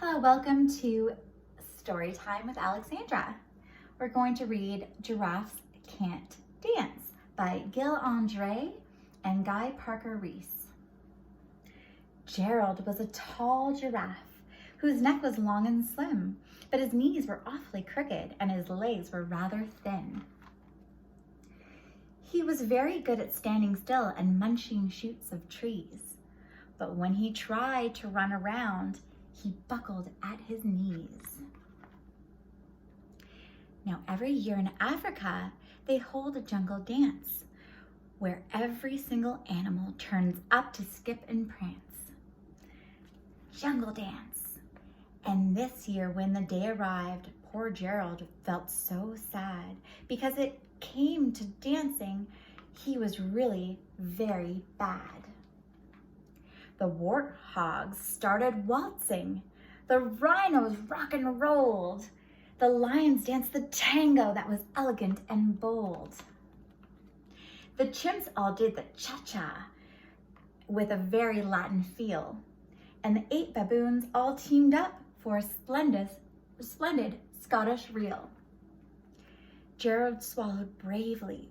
Hello, welcome to Storytime with Alexandra. We're going to read Giraffes, Cant, Dance by Andreae and Guy Parker-Reese. Gerald was a tall giraffe whose neck was long and slim, but his knees were awfully crooked and his legs were rather thin. He was very good at standing still and munching shoots of trees, but when he tried to run around, he buckled at his knees. Now, every year in Africa, they hold a jungle dance where every single animal turns up to skip and prance. Jungle dance. And this year, when the day arrived, poor Gerald felt so sad because it came to dancing, he was really very bad. The warthogs started waltzing. The rhinos rock and rolled. The lions danced the tango that was elegant and bold. The chimps all did the cha-cha with a very Latin feel. And the 8 baboons all teamed up for a splendid Scottish reel. Gerald swallowed bravely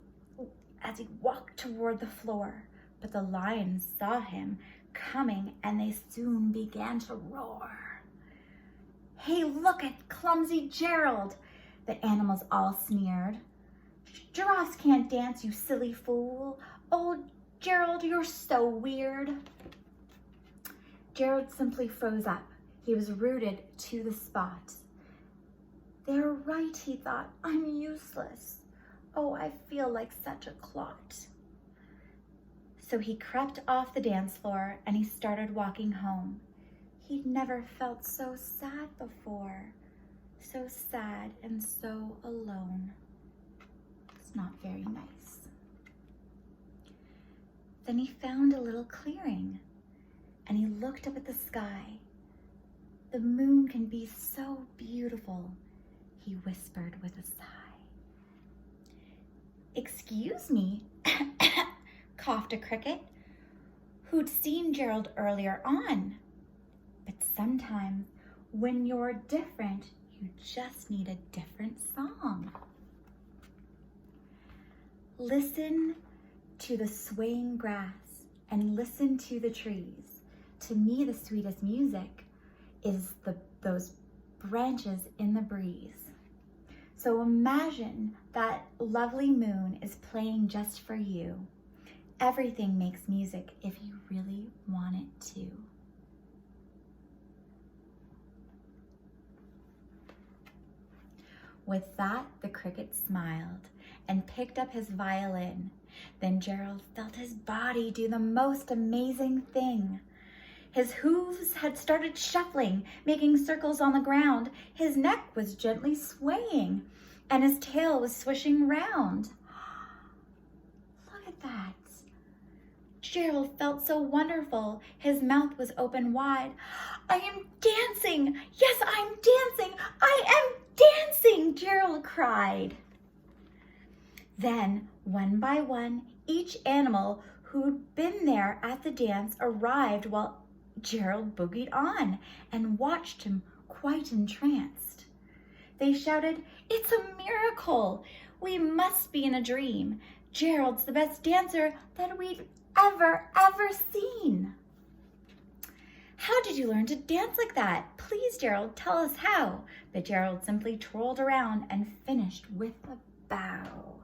as he walked toward the floor, but the lions saw him coming and they soon began to roar. "Hey, look at clumsy Gerald," the animals all sneered. "Giraffes can't dance, you silly fool. Oh, Gerald, you're so weird." Gerald simply froze up. He was rooted to the spot. "They're right," he thought. "I'm useless. Oh, I feel like such a clot." So he crept off the dance floor and he started walking home. He'd never felt so sad before. So sad and so alone. It's not very nice. Then he found a little clearing and he looked up at the sky. "The moon can be so beautiful," he whispered with a sigh. "Excuse me," coughed a cricket, who'd seen Gerald earlier on. "But sometimes when you're different, you just need a different song." Listen to the swaying grass and listen to the trees. To me, the sweetest music is those branches in the breeze. So imagine that lovely moon is playing just for you. Everything makes music if you really want it to. With that, the cricket smiled and picked up his violin. Then Gerald felt his body do the most amazing thing. His hooves had started shuffling, making circles on the ground. His neck was gently swaying, and his tail was swishing round. Look at that. Gerald felt so wonderful. His mouth was open wide. "I am dancing! Yes, I'm dancing! I am dancing!" Gerald cried. Then, one by one, each animal who'd been there at the dance arrived while Gerald boogied on and watched him quite entranced. They shouted, "It's a miracle! We must be in a dream. Gerald's the best dancer that we've ever seen." "How did you learn to dance like that? Please, Gerald, tell us how." But Gerald simply twirled around and finished with a bow.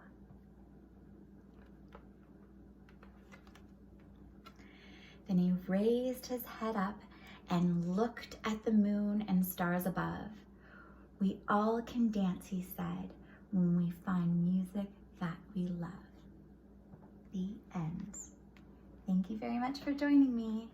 Then he raised his head up and looked at the moon and stars above. "We all can dance," he said, "when we find music that we love." The end. Thank you very much for joining me.